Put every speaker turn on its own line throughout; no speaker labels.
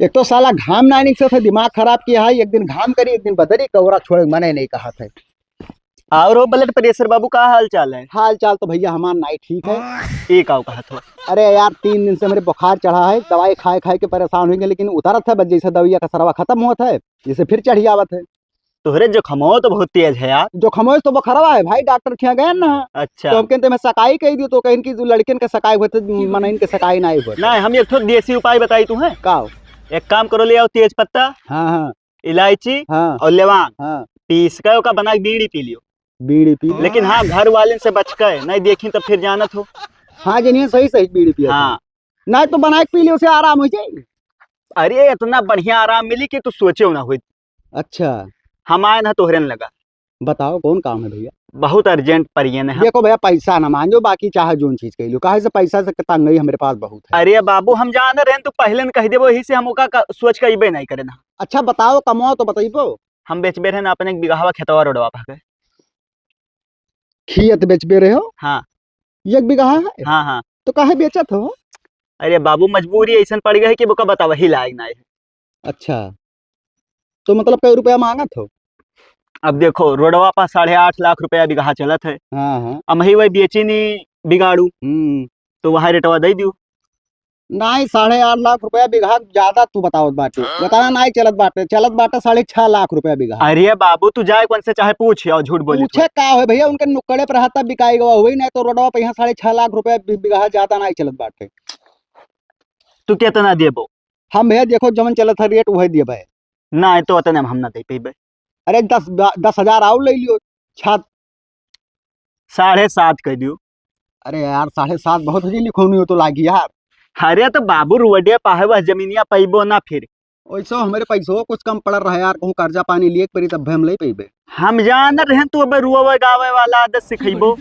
एक तो साला घाम ना निकल था, दिमाग खराब किया है। एक दिन घाम करी, एक दिन बदरी, कौरा छोड़े मने नहीं कहा था।
और वो ब्लड प्रेशर बाबू का हाल चाल है?
हाल चाल तो भैया हमारा नहीं ठीक है।
एक आओ कहा था।
अरे यार 3 दिन से मेरे बुखार चढ़ा है, दवाई खाए खाए के परेशान हो गए, लेकिन उतारा था बस जैसे दवाइया का सरवा खत्म हुआ था जैसे फिर चढ़ी आवत है।
तोहरे जो खमो तो बहुत तेज है यार।
जो खमोज तो बुखारवा है भाई, डॉक्टर ठिया गए ना।
अच्छा।
तो हम कहते मैं सकाई कही दी, तो कहीं की जो लड़किन के सकाई होते मन इनके सकाई नहीं होते।
नहीं, हम एक तो देसी उपाय बताई तुम्हें।
का?
एक काम करो, ले आओ तेज पत्ता,
हाँ हाँ
इलायची
हाँ
और लौंग,
हाँ।
पीस कर ओका बना के बीड़ी पी लियो।
बीड़ी पी?
लेकिन हाँ, घर वाले से बच कर नहीं देखी तो फिर जानत हो।
हाँ जनिए सही सही बीड़ी पिया था।
हाँ।
नहीं तो बना के पी लियो, उसे आराम हो जाएगी।
अरे इतना बढ़िया आराम मिली कि तू सोचे ना हुई।
अच्छा
हम आए ना तोहरे न लगा।
बताओ कौन काम है भैया?
बहुत अर्जेंट परियन है।
देखो भैया पैसा ना मांगो, बाकी चाहे जोन चीज कह लो, काहे से पैसा से तंगई हमारे पास बहुत है।
अरे बाबू, हम जान रहे हैं तो पहले न कह देबो, यही से हम ओका सोच के अबे नहीं करे ना।
अच्छा बताओ, कमाओ तो बताइबो।
हम बेचबे रहे ना अपने एक बिगहवा खेतवा रोडवा भागे।
खियत बेचबे रहे हो?
हाँ
1 बीघा है?
हाँ हाँ।
तो काहे बेचत हो?
अरे बाबू, मजबूरी ऐसा पड़ गई है कि बोका बतावा ही लायक ना है।
अच्छा तो मतलब कई रुपया मांगत हो?
अब देखो, रोडवा पर 8.5 लाख रुपया बिगहा चलत है।
हाँ हाँ।
अब ही वही बेची नहीं बिगाड़ू तो वह रेटवा दे दू।
नहीं 8.5 लाख रुपया बीघा ज्यादा तू बताओ बाटे, बताना नहीं चलत बाटे, चलत बाटे 6.5 लाख रुपया बीघा।
अरे बाबू, तू जाए कौन से चाहे पूछ और झूठ बोली
पूछे का है भैया, उनके नुक्कड़े पर रहता बिकाई गवा हुई, नहीं तो रोडवा पे यहाँ 6.5 लाख रुपया बीघा ज्यादा नहीं चलत बाटे।
तू कितना देबो?
हम भैया देखो जमन चलत है रेट वही दिए भाई।
ना तो उतने हम ना दे पेबे।
अरे 10,000 और ले लियो छात।
7.5 कर दियो।
अरे यार 7.5 बहुत हो जी, लिखोनी हो तो लागी यार।
अरे तो बाबू, रुवडिया पाहे वह जमीनिया पैबो ना फिर।
वैसे हमारे पैसों कुछ कम पड़ रहा है यार, कहूँ कर्जा पानी लिए परी तब हम ले पेबे।
हम जान रहे हैं तू अब रुआ गावे वाला आदत सिखेबो।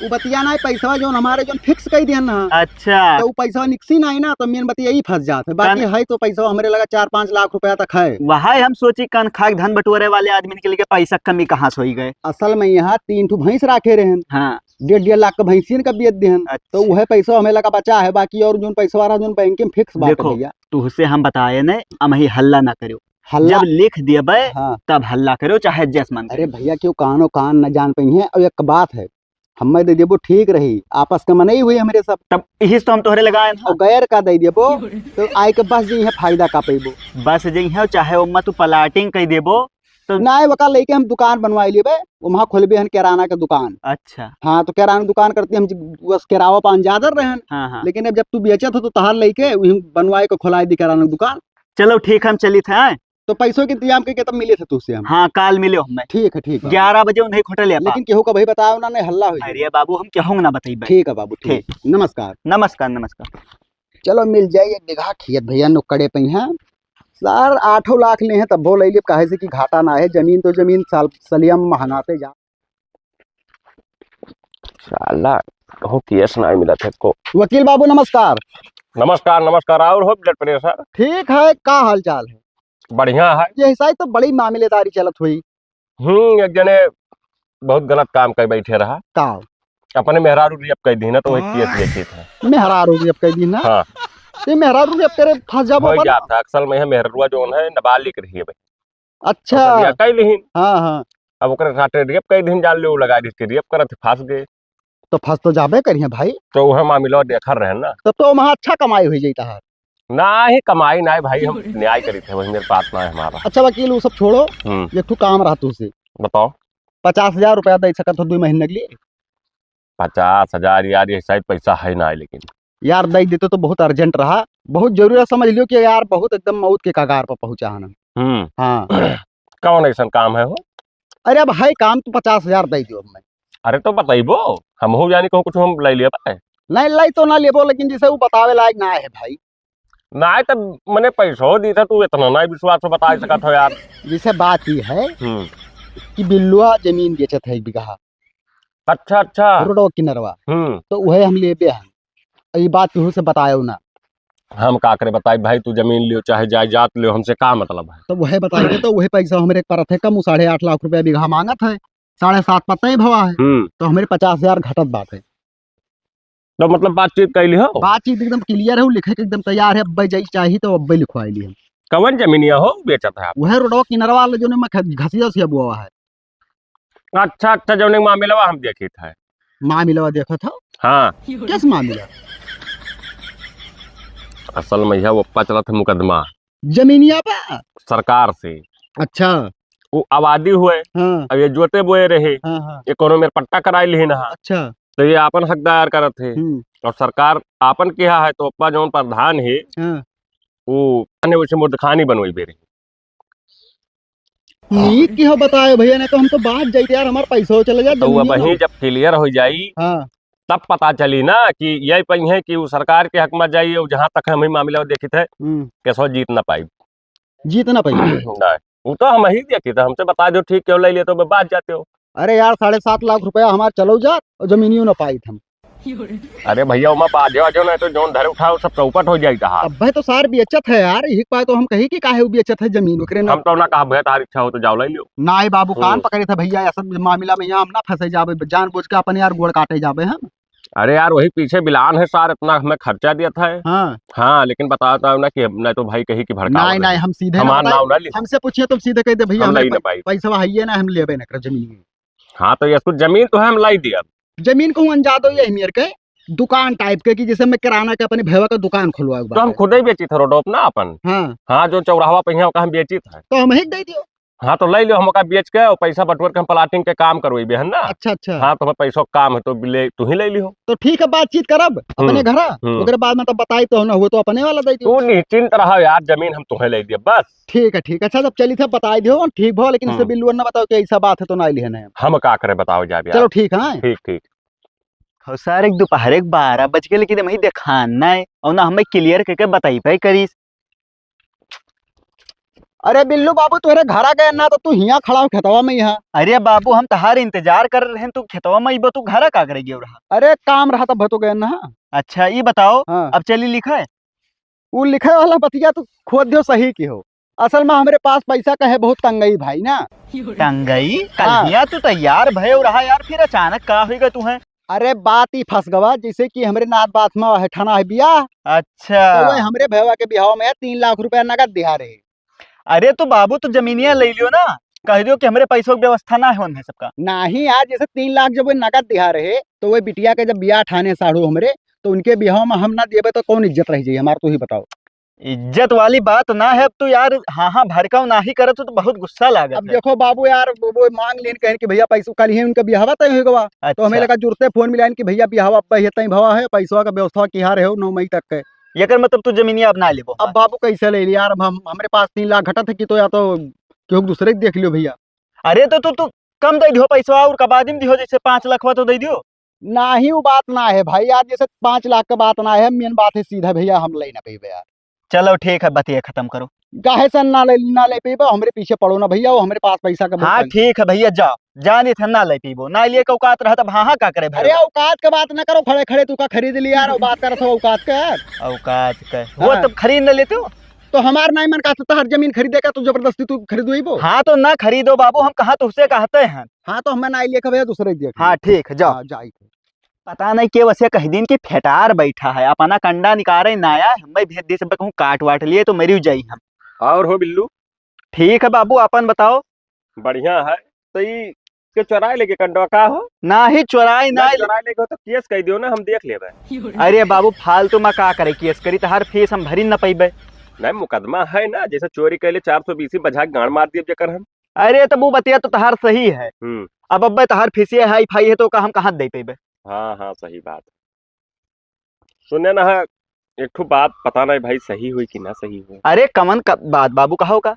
वो बतिया ना पैसा जो हमारे जो फिक्स कर दिया ना,
अच्छा।
तो वो पैसा निकसी नहीं ना, तो मेन बतिया ही फंस जाते है। बाकी है तो पैसा हमारे लगा 4-5 लाख रुपया तक है।
वहां हम सोची कन खाक धन बटोरे वाले आदमी के लिए पैसा कमी कहाँ से हो गए।
असल में यहाँ 3 ठो भैंस रखे रहे।
हाँ।
1.5 लाख का भैंसियन का बेच दे। तो वह पैसा हमें लगा बचा है, बाकी और जो पैसा वाला जो बैंक में फिक्स बात है भैया।
तुझसे हम बताए न, हम ही हल्ला ना करो।
हल्ला
जब लिख दिए
हाँ।
तब हल्ला करो, चाहे जैसमन।
अरे भैया क्यों कानो कान न जान पाई है। और एक बात है, हमें दे देबो ठीक रही, आपस का मनई हुई हमारे सब,
तब यही तो हम तोहरे लगाए ना।
और गैर का दे देबो तो आय के बस जी है फायदा का पेबो।
बस जी है, चाहे उम्मा तू प्लाटिंग कह देबो तो
ना वका लेके हम दुकान बनवाई लिए, वहाँ खोलबे हन किराना का दुकान।
अच्छा।
हाँ तो किराना दुकान करते हम बस किरावा पान ज्यादा रहे।
हाँ हाँ।
लेकिन अब जब तू बेचत हो तो तहार लेके वही बनवाए को खोलाई दी किराना दुकान।
चलो ठीक, हम चली थे।
तो पैसों के इंतजाम करके तब मिले थे तुझसे हम।
हाँ काल मिले हमें।
ठीक है ठीक है।
11 बजे उन्हें खोटे ले।
लेकिन केहू का भाई बताओ ना, नहीं हल्ला हो।
अरे बाबू, हम कहूँ ना बताइए।
ठीक है बाबू ठीक। नमस्कार।
नमस्कार नमस्कार।
चलो मिल जाए 1 बीघा खेत भैया, नुक्कड़े पे हैं सर। 8 लाख ले हैं तब वो ले लिए, काहे से कि घाटा ना है। जमीन तो जमीन साल सलियम महंगाते जा।
साला कहूँ केस नहीं मिला थे को।
वकील बाबू नमस्कार।
नमस्कार नमस्कार। और हो ब्लड प्रेशर?
ठीक है, का हाल चाल है?
बढ़िया है।
ये हिसाब तो बड़ी मामलेदारी चलत हुई।
एक जने बहुत गलत काम कर बैठे रहा।
का?
अपने मेहरारू रेप कर दी ना, तो वही केस लेके थे।
मेहरारू रेप कर दी ना?
हाँ।
ये मेहरारू रेप करे फंस जाबो
हो जाता अक्सर में है। मेहरुआ जो है नाबालिग रही है भाई।
अच्छा।
कई लिहिन।
हाँ हाँ।
अब ओकरे साथे रेप कर दिन जान ले, लगा दी रेप करत फंस गए।
तो फंस तो जाबे करिए भाई।
तो वह मामला देखा रहे ना।
तब तो वहाँ अच्छा कमाई हुई जाता है
ना ही कमाई ना भाई, हम न्याय करी थे, वही मेरे पास ना है हमारा।
अच्छा वकील वो सब छोड़ो, एक तो काम रहा तुझसे।
बताओ।
50,000 रुपया दे सकत हो 2 महीने के लिए?
50,000 यार, ये शायद पैसा है ना, लेकिन
यार दे देते तो बहुत अर्जेंट रहा, बहुत जरूरी है। समझ लियो कि यार बहुत एकदम मौत के कगार पर पहुंचा है। हाँ।
कौन ऐसा काम है हो?
अरे अब है काम तो 50,000 दे दियो। मैं
अरे तो बताइबो, हम हो जानी कहूँ कुछ हम ले लिया पाए।
नहीं लाई तो ना लेबो, लेकिन जिसे वो बतावे लायक ना है भाई।
ना तब मैंने पैसों दी था, तू इतना ना विश्वास से बता सका था यार।
जिसे बात ही है कि बिल्लुआ जमीन बेचत है 1 बीघा।
अच्छा अच्छा।
रोडो किनरवा। तो वह हम लेबे हैं, ये बात केहू से बतायो ना।
हम का करे बताई भाई, तू जमीन लियो चाहे जायदाद लियो, हमसे का मतलब है?
तो वह बताइए, तो वही पैसा हमारे परत है कम। 8.5 लाख रुपया बीघा मांगत है, 7.5 पता ही भवा है। तो हमारे 50,000 घटत बात है।
तो मतलब बातचीत कैली हो?
बातचीत एकदम क्लियर है, लिखे के एकदम तैयार है। अब जैसे चाहिए तो अब लिखवाई ली हम।
कवन जमीनिया हो बेचत है आप?
वह रोडवा किनारा वाला जो मैं घसिया से बुआ है।
अच्छा अच्छा, जौन मामला हम देखी था।
मामिला देखा था?
हाँ,
किस मामिला?
असल में यह वो चला था मुकदमा
जमीनिया पे?
सरकार से।
अच्छा।
वो आबादी हुए,
हाँ
अब ये जोते बोए रहे,
हाँ हाँ।
ये कोनो मेरे पट्टा कराई ली ना,
अच्छा।
तो ये आपन हक दायर करत थे और सरकार आपन किया है, तो अपा जौन प्रधान है
हाँ।
वो वैसे मुर्दखानी बनवाई बे रही।
नीक की हो बताए भैया, ने तो हम तो बात जाते यार, हमारा पैसा चले जाए
तो
जमीनिया
वही जब क्लियर हो जाई
हाँ।
तब पता चली ना कि यही पही है कि वो सरकार के हक में जाइए, जहां तक हम ही मामला देखी थे कैसो जीत ना पाई।
जीतना पाई?
नहीं, वो तो हम ही देखी थे, हमसे बता दो ठीक क्यों ले लिया, तो बात जाते हो।
अरे यार 7.5 लाख रुपया हमारा चलो जा और जमीनियों ना पाई हम।
अरे भैया उमा बाजे वाजो नहीं तो जोन धरे उठाओ सब चौपट हो जाएगा।
अब भाई तो सार बेचत है यार, यही पाए तो हम कही कि काहे बेचत है जमीन ओकरे ना।
हम तो ना कहा भैया तारी इच्छा हो तो जाओ ले लियो।
नाई बाबू कान पकड़े थे भैया, ऐसा मामला में यहाँ हम ना फंसे जावे, जानबूझ के अपन यार गोड़ काटे जावे हम।
अरे यार वही पीछे बिलान है सार, इतना हमें खर्चा दिया था।
हाँ
हाँ, लेकिन बताता हूँ ना कि नहीं तो भाई कही कि भड़का
नहीं नहीं, हम सीधे ना
हमार नाम ना
बताए,
ली,
हमसे पूछिए तो सीधे कह दे भैया
हम लाई
हमें
ना पाई।
पैसा है ना, हम लेबे ना कर जमीन।
हाँ तो ये कुछ जमीन तो है, हम लाई दिया।
जमीन को अंजा दो ये मेरे के दुकान टाइप के, कि जैसे मैं किराना के अपने भेवा का दुकान खुलवा
तो हम खुद ही बेची थे रोडोप ना अपन।
हाँ
हाँ, जो चौराहा पहिया हम बेची था।
तो हम ही दे दियो।
हाँ तो ले लियो, हम बेच के और पैसा बटवर के हम प्लाटिंग के काम करवाई है ना।
अच्छा अच्छा।
हाँ तो हमें पैसा काम है तो तू ही ले लियो।
तो ठीक है, बातचीत करब अपने घर, ओकरे बाद में तब बताई तो ना हुआ तो अपने वाला दे दियो।
तू निश्चिंत रहा यार, जमीन हम तुम्हें ले दिया बस।
ठीक है ठीक है। अच्छा जब चली थे बताई दियो, ठीक भो, लेकिन इससे बिल्लू ना बताओ कि ऐसा बात है तो ना लिया है।
हम का करे बताओ जा।
चलो ठीक है।
ठीक ठीक।
हो सर, एक दोपहर एक 12 बज के, लेकिन हमें दिखाना है और ना हमें क्लियर करके बताई पाई करीस।
अरे बिल्लू बाबू तुहरे घर आ गए ना, तो तू हिया खड़ा हो खेतवा में यहाँ।
अरे बाबू हम तहार इंतजार कर रहे हैं, तू खेतवा में इबो, तू घर का करेगी रहा।
अरे काम रहा तब तो गए ना।
अच्छा ये बताओ,
हाँ।
अब चली लिखा है?
वो लिखे वाला बतिया तो खोद दियो सही की हो। असल में हमारे पास पैसा का है बहुत तंगई भाई ना।
टंगई
हाँ।
कल तू तैयार भयो रहा यार, फिर अचानक का होगा तू है?
अरे बात ही फंस गवा, जैसे कि हमारे नाथ बात में है ठाना है बियाह,
अच्छा
तो वह हमारे भैया के बिहाव में 3 लाख रुपया नगद दिहा रहे।
अरे तो बाबू तो जमीनिया ले लियो ना, कह दियो कि हमारे पैसों की व्यवस्था ना है सबका।
नहीं यार, जैसे 3 लाख जब वो नगद दिहा रहे, तो वह बिटिया के जब बियाह ठाने साढ़ू हमारे, तो उनके बिहाव में हम ना देवे तो कौन इज्जत रह जाइए हमारा, तू ही बताओ।
इज्जत वाली बात ना है, अब तो यार हाँ हाँ भड़काऊ ना ही करे तो बहुत गुस्सा लागत
अब
है।
देखो बाबू यार, वो मांग लेन कहे कि भैया पैसा कल ही उनका बिहावा तय होगा। तो हमें
अच्छा
लगा जुड़ते फोन मिलाइन कि भैया बिहावा तय भवा है, पैसा का व्यवस्था किया रहे हो 9 मई तक के।
ये मतलब तू जमीनिया अब ना लेबो?
अब बाबू कैसे ले लिया यार, अब हम हमारे पास 3 लाख घटा थे कि, तो या तो क्यों दूसरे के देख लियो भैया।
अरे तो तू कम दे दियो पैसा और कबादिम दियो, जैसे 5 लाख तो दे दियो।
ना ही वो बात ना है भाई यार, जैसे 5 लाख का बात ना है, मेन बात है सीधा भैया हम ले ना पेबे यार।
चलो ठीक है, बतिया खत्म करो।
काहे से ना ले पेबे, हमारे पीछे पड़ो ना भैया, वो हमारे पास पैसा का
हाँ ठीक है भैया, जाओ जाने थे ना ले पीबो, ना लिए औकात रहा तब हाँ हाँ का करे
अरे औकात का बात ना करो, खड़े खड़े तू का खरीद लिया यार, बात कर रहा औकात का यार।
औकात का वो
हाँ।
तब खरीद न लेते हो?
तो हमार नहीं मन का हर जमीन खरीदेगा तो जबरदस्ती तू खरीदो वो।
हाँ तो ना खरीदो बाबू, हम कहाँ तुझसे कहते हैं।
हाँ तो हमें ना लिए भैया दूसरे के देख।
हाँ ठीक है, जाओ।
जाई।
पता नहीं के वैसे कही दिन की फेटार बैठा है, अपना कंडा निकाले नाया, हमें भेज दे सब कहूँ काट वाट लिए तो मरी जाई हम।
और हो बिल्लू?
ठीक है बाबू, अपन बताओ।
बढ़िया है। तो ये के चुराए लेके कंडवा का हो?
ना ही चुराई ना
चुराए लेके हो तो केस कह दियो ना, हम देख लेबे।
अरे बाबू फालतू में का करे केस करी, तो हर फीस हम भरी न पैबे।
नहीं मुकदमा है ना, जैसे चोरी कैले 420 बजा गाड़ मार दिए जकर हम।
अरे तो वो बतिया तो तहार सही है, अब तहार फीसिया हाई फाई है तो हम कहाँ दे पेबे।
हाँ हाँ सही बात। सुने ना है एक ठो बात, पता नहीं भाई सही हुई कि ना सही हुई।
अरे कमन का बात बाबू कहो का?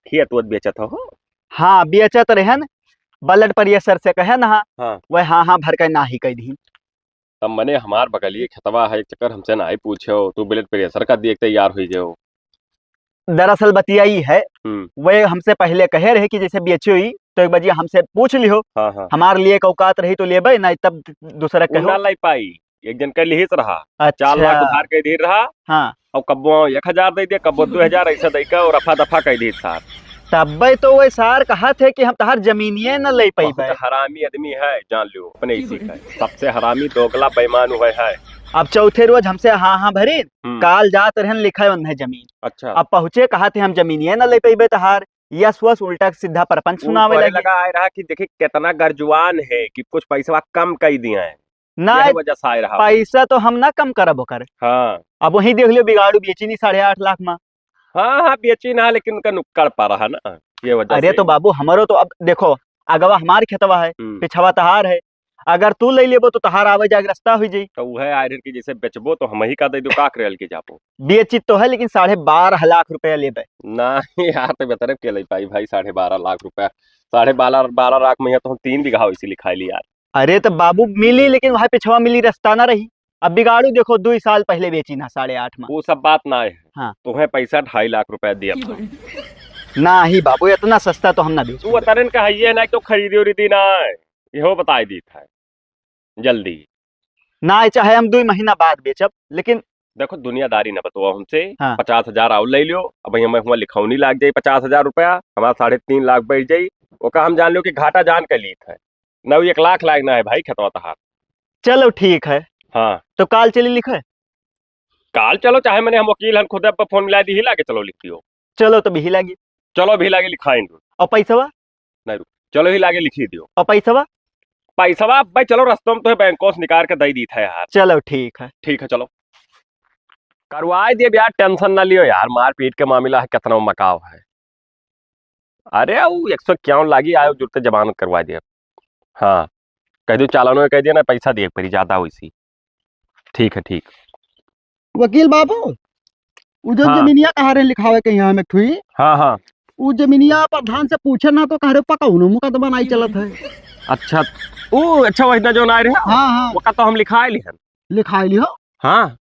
खेत वत बेचत हो?
हाँ बेचत रहे न, बलट पर ये सर से कहे ना
हाँ।
वह हाँ हाँ भर के ना ही कह दी।
तब मने हमार बगलिए खेतवा है, एक चक्कर हमसे ना ही पूछो, तू ब्लड प्रेशर का देख तैयार हुई जाओ।
दरअसल बतिया ही है, वह हमसे पहले कहे रहे कि जैसे बेची हुई तो एक बजिया हमसे पूछ लियो।
हाँ हाँ।
हमारे लिए औकात रही तो लेबे, ना तब दूसरा कहो।
ना लाई पाई, एक जन का लिहित रहा।
अच्छा।
4 लाख उधार कह दी रहा।
हाँ।
और कब्बो 1000 दे दिया, कब्बो 2000 ऐसा दे का और रफा दफा कह दी सार।
तब तो वह सार कहा थे कि हम तहार जमीनिए न ले पाई।
हरामी आदमी है, जान लो अपने इसी का सबसे हरामी दोगला बेईमान हुए है।
अब चौथे रोज हमसे हाँ हाँ भरे,
हम्म,
काल जात रहन लिखा है जमीन।
अच्छा।
अब पहुंचे कहा थे हम जमीन ये न ले पेबे तहार, यस वस उल्टा सीधा परपंच
वो
सुनावे
तोहरे
लगे।
लगा आए रहा कि देखी कितना गर्जुआन है कि कुछ पैसा कम कर दिया है,
ना
यही वजह से आए रहा वो।
पैसा तो हम ना कम करब ओकर।
हाँ
अब वही देख लियो बिगाड़ू बेची नहीं 8.5 लाख में।
हाँ हाँ, बेची ना, लेकिन उनका नुक्कड़ पा रहा ना, ये वजह
अरे
से।
तो बाबू हमारो तो अब देखो, अगवा हमार खेतवा है,
हम्म,
पिछवा तहार है। अगर तू ले लेबो तो तहार आवे जाके रास्ता हो जाई।
तो वह आयरन की जैसे बेचबो तो हम ही का दे दो का करेल के जापो।
बेची तो है लेकिन 12.5 लाख रुपया लेबे।
नहीं यार, तो बेहतर के ले पाई भाई 12.5 लाख रुपया। 12.5 लाख में यहाँ तो हम 3 बीघा वैसे लिखाई ली यार।
अरे तो बाबू मिली, लेकिन वहां पिछवा मिली रास्ता ना रही। अब बिगाड़ू देखो 2 साल पहले बेची ना 8.5 में।
वो सब बात ना है।
हाँ।
तुम्हें पैसा 2.5 लाख रुपया दिया था।
ना ही बाबू इतना सस्ता तो हम ना बेच।
तू अतरन का है ना, तो खरीदी उरीदी ना है, इहो बताई दी था जल्दी।
ना चाहे हम 2 महीना बाद बेचब, लेकिन
देखो दुनियादारी न बताओ हमसे।
हाँ।
50,000 और ले लियो, अब हमें हुआ लिखौनी लाग जाई 50,000 रुपया, हमारा 3.5 लाख बैठ जाई। ओका हम जान लो कि घाटा जान के ली है, न 1 लाख लागना है भाई खेतवा तहार।
चलो ठीक है।
हाँ
तो काल चली लिखे।
काल चलो, चाहे मैंने हम वकील हन खुद पर फोन मिला दी ही लागे चलो लिखियो।
चलो तो भी लगी।
चलो भी लागे लिखाइन दो।
और पैसवा।
नहीं रुक, चलो ही लागे लिखी दियो।
और पैसवा।
पैसा भाई चलो रस्तों में तो बैंकों से निकाल के दई दी था यार।
चलो ठीक है।
ठीक है चलो करवाए दिए यार, टेंशन ना लियो यार, मारपीट के मामला है कितना मकाव है। अरे वो 151 लागी आयो जुड़ते जमानत करवा दिया। हाँ कह दो चालानों में कह दिया ना, पैसा दिए परी ज्यादा वैसी। ठीक है ठीक।
वकील बाबू, वो जो
हाँ।
जमीनिया कहा रहे लिखावे के यहाँ में ठुई,
हाँ हाँ
वो जमीनिया प्रधान से पूछे ना तो कह रहे पकाउनो मुकदमा नहीं चलत है।
अच्छा। ओ अच्छा वही जो ना रहे
हाँ हाँ
वो का तो हम लिखाए ली हन।
लिखाई लियो।
हाँ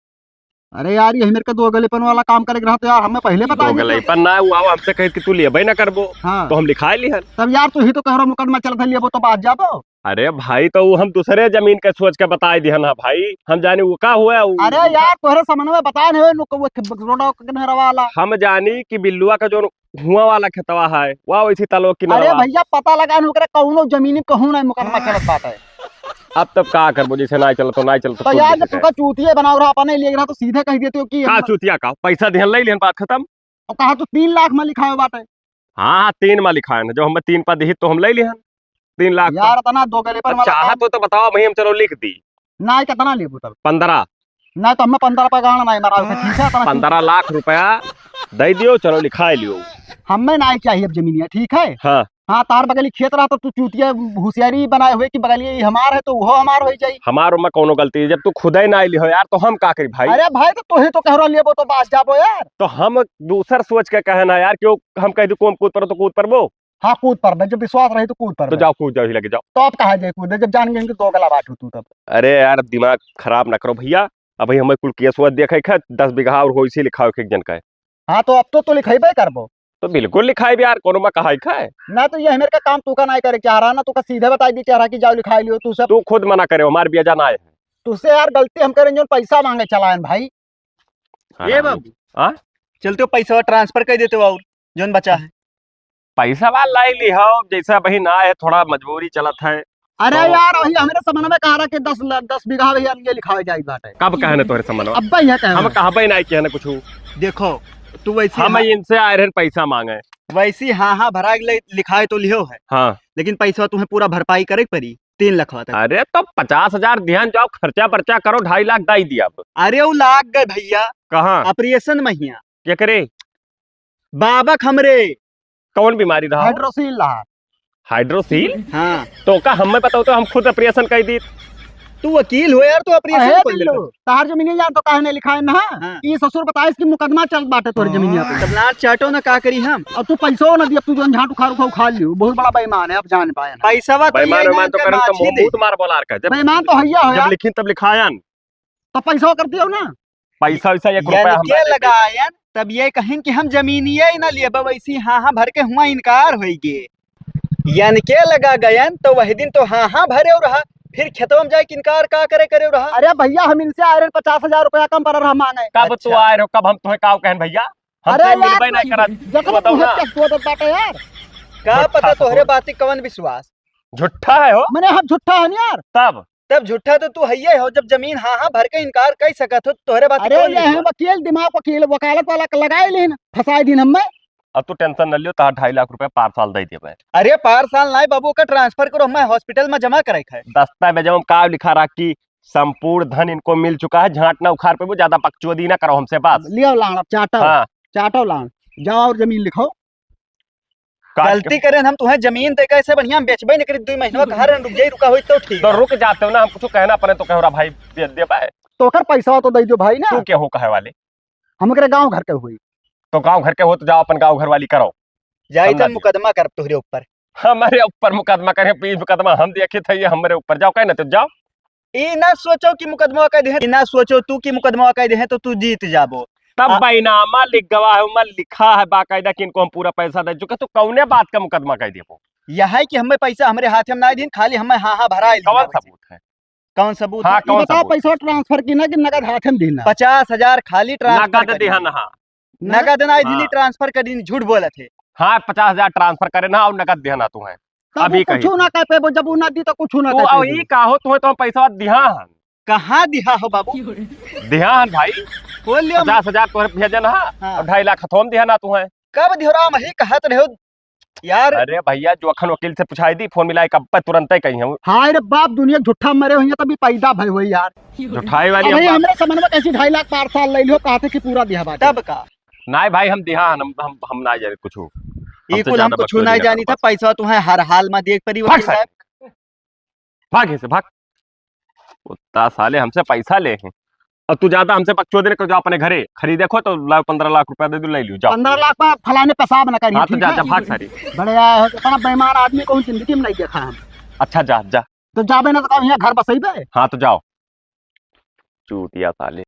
अरे यार ये मेरे का दो गलेपन वाला काम करे रहा तो यार हमें पहले बता
दो गलई पर ना वो आओ हमसे कहे कि तू लेबे ना करबो,
हाँ
तो हम लिखाए ली हन।
तब यार तू ही तो कह रहा मुकदमा चलत है, वो तो बात जाबो।
अरे भाई तो वो हम दूसरे जमीन के सोच के बताए दिया ना भाई, हम जाने वो का हुआ
अरे यार तोहरे समझ में बताए नहीं रोडो किनारा वाला।
हम जानी कि बिल्लुआ का जो हुआ वाला खेतवा है वह वैसी तलो
अरे
किनारा।
भैया पता लगा कौनो जमीनी कहूँ नहीं मुकदमा चलत बात है।
अब तब का करबो, जैसे ना चलो तो ना चलो
तो यार जब तुका चूतिए बनाओ रहा अपने लिए रहा तो सीधे कह देते हो कि
का चूतिया का पैसा ध्यान ले लिहन, बात खत्म।
और कहा तो 3 लाख में लिखा है बात है।
हाँ हाँ 3 में लिखा है ना, जो हमें 3 पर दी तो हम ले लिहन 3 लाख का।
यार इतना दो गलेपन वाला
चाह तो बताओ भाई, हम चलो लिख दी
ना कितना लेबू तब
15।
ना तो हमें 15 पे गाना नहीं मरा ठीक है
15 लाख रुपया दे दियो, चलो लिखा लियो।
हमें नहीं चाहिए अब जमीनिया ठीक है।
हाँ
हाँ तार बगली खेत रहा तो तू चूतिया होशियारी बनाए हुए कि बगली ये हमार है तो वो हमार हो चाहिए।
हमारो में कोनो गलती है, जब तू खुद ही ना लिहो यार तो हम का करी भाई।
अरे भाई तो तू ही तो कह रहा लेबो तो बात जाबो यार।
तो हम दूसर सोच के कहना यार, क्यों हम कह दू कौन कूद पर तो कूद पर वो।
हाँ कूद पर जब विश्वास रहे तो कूद पर
तो जाओ कूद जाओ ही लगे जाओ।
तो अब कहा जाए कूद जब जान गए दो गला बात हो तू तब।
अरे यार दिमाग खराब ना करो भैया, अब भाई हमें कुल केस हुआ देखे खे 10 बीघा और हो इसी लिखा एक जन का है।
हाँ तो अब तो लिखेबे करबो।
तो बिल्कुल लिखाई भी यार, कोनो में कहा है
ना तो ये मेरे का काम तू का नहीं करे चाह रहा ना, तू का सीधे बता दी चाह रहा कि जाओ लिखा लियो तू सब।
तू खुद मना करे, हमारे बिया जाना है
तुझसे यार गलती हम करें जो पैसा मांगे चलाएं भाई।
ये बाबू
हाँ
चलते हो पैसा ट्रांसफर कर देते हो और जोन बचा है।
पैसा वाला लाई ली हो, जैसा भाई ना है थोड़ा मजबूरी चलत है।
अरे
तो-
यार वही हमारे समझ में कह रहा कि 10 बीघा भैया ये लिखा जाए बात है।
कब कहने तोहरे समझ
अब भाई है
हम कहा भाई नहीं कहने कुछ।
देखो तू वैसी
हम इनसे आए रहे पैसा मांगे।
वैसी हाँ हाँ भरा लिखाए तो लियो है,
हाँ
लेकिन पैसा तुम्हें पूरा भरपाई करे पड़ी 3 लाख तक।
अरे तो 50,000 ध्यान जाओ, खर्चा पर्चा करो, 2.5 लाख दाई दिया। अब
अरे वो लाग गए भैया
कहाँ
ऑपरेशन महिया
क्या करे,
बाबक हमरे।
कौन बीमारी रहा?
हाइड्रोसील रहा।
हाइड्रोसील।
हाँ
तो का हमें बताओ तो हम खुद ऑपरेशन कर दी।
तू वकील हो यार, तू ऑपरेशन कर ले।
तार जमीनिया यार तो कहने लिखा है ना।
हाँ।
ये ससुर बताइस कि मुकदमा चल बाटे तोर जमीनिया पे।
तब लाट चाटो ना का करी हम।
अब तू पैसो ना दिया, तू जो झाट उखाड़ लियो बहुत बड़ा बेईमान है, अब जान पाए ना।
पैसा वा
बेईमान बेईमान तो करन तो मुंह मार बोला का, जब
बेईमान तो हैया हो
जब
यार।
लिखी तब लिखायन
तो पैसा कर दियो ना।
पैसा वैसा 1 रुपया हम
क्या लगायन तब ये कहें कि हम जमीनिये ही ना लिए वैसी हाँ हाँ भर के हुआ इनकार होइगे। यानी के लगा गयन तो वही दिन तो हाँ हाँ भरे और रहा, फिर खेतवा में जाए इनकार का करे रहा।
अरे भैया हम इनसे आए रहे 50,000 रुपया कम पर रहा मांगे।
कब तू आए रहो, कब हम तुम्हें काव कहन भैया,
अरे
हमसे
यार
मिलबे नहीं करत।
जब
बताओ
तू
ना।
है तो बाटे यार।
का
झूठा
पता
ससुर।
तोहरे बाती कवन विश्वास।
झूठा है हो
मैंने हम झूठा है ना यार।
तब
तब झूठा तो तू है हो, जब जमीन हाँ हाँ भर के इनकार कर सकत हो तोहरे बात
अरे
कौन
ये है
लिखवा?
वकील, दिमाग वकील वकालत वाला लगाए लेन फंसाए दिन हमें।
अब तू टेंशन न लियो, तार 2.5 लाख रुपए पार साल दे दिए मैं।
अरे पार साल ना बाबू का ट्रांसफर करो, मैं हॉस्पिटल में जमा करे है।
दस्तावेज में का लिखा रहा कि संपूर्ण धन इनको मिल चुका है, झांट ना उखाड़ पे वो ज्यादा बकचोदी ना करो हमसे बात।
लियो लाण, अब चाटो
हाँ
चाटो लाण, जाओ और जमीन लिखो।
काट
गलती करें हम तुम्हें जमीन दे कैसे बढ़िया हम बेचबे नहीं करी 2 महीना कहा रुक जाई, रुका हुई तो ठीक
तो
है।
रुक जाते हो ना, हम कुछ कहना पड़े तो कहो रहा भाई दे पाए।
तो कर पैसा तो दे दो भाई ना,
तू क्या हो कहे वाले?
हमरे गांव घर के हुई।
तो गांव घर के हो तो जाओ अपन गांव घर वाली करो।
जाई
समझा
तब
दिया।
मुकदमा कर तुहरे ऊपर।
हमारे ऊपर मुकदमा करे, पीछ मुकदमा हम देखे थे, ये हमारे ऊपर जाओ कहे ना तो जाओ।
ई ना सोचो कि मुकदमा कर दे, ना सोचो तू कि मुकदमा कर दे तो तू जीत जाबो।
तब बैनामा लिख गवाह में लिखा है बाकायदा कि इनको हम पूरा पैसा दे चुके, तो कौने बात का मुकदमा कह दिए?
यह है कि हमें पैसा हमारे हाथ में ना दिन, खाली हमें हाँ हाँ भरा
कौन सबूत है?
कौन सबूत
हाँ
है?
ये
कौन
बताओ
सबूत?
पैसा ट्रांसफर की ना कि नगद हाथ में देना?
50,000 खाली ट्रांसफर
नगद दिया ना? हाँ
नगद ना
हाँ।
दिनी ट्रांसफर कर दी, झूठ बोला थे।
हाँ 50,000 ट्रांसफर करे ना और नगद दिया ना तुम्हें।
तब
अभी
कुछ
कही
ना कह पे, जब वो ना दी तो कुछ ना
तू
कह
और ई का हो, तुम्हें तो हम पैसा दिया हन।
कहाँ दिया हो बाबू?
दिया हन भाई,
बोल लियो
50,000 तुम्हें भेजन हा
हाँ।
और 2.5 लाख हथोम दिया ना तुम्हें।
कब दिहरा मही कहत रहे हो यार।
अरे भैया जो अखन वकील से पूछाई दी, फोन मिलाई कब पे तुरंत ही कही हम
हाँ रे बाप, दुनिया झूठा मरे हुई है तभी पैदा भई हुई यार।
उठाई वाली
अरे
हम
हमरे समझ में कैसी 2.5 लाख पार साल ले लियो, कहते कि पूरा दिया बात।
तब का
नहीं भाई हम दिया हन, हम ना जाने कुछ
ई कुल हम कुछ नहीं जानी था, पैसा तुम्हें हर हाल में देख परी
भाग
वकील साहब।
भाग से भाग, उतना साले हमसे पैसा ले हैं और तू ज्यादा हमसे बकचोदी कर, जाओ अपने घरे खरीदे खो तो 15 लाख रुपया दे दू, ले लियो जाओ।
15 लाख में फलाने पेशाब न करिए,
हाँ तो
ठीक
जा
है?
जा भाग सारी।
बढ़िया इतना बेईमान आदमी को जिंदगी में नहीं देखा हम।
अच्छा जा जा,
तो जाबे ना तो कहूं यहाँ घर बसैबे।
हाँ तो जाओ चूतिया साले।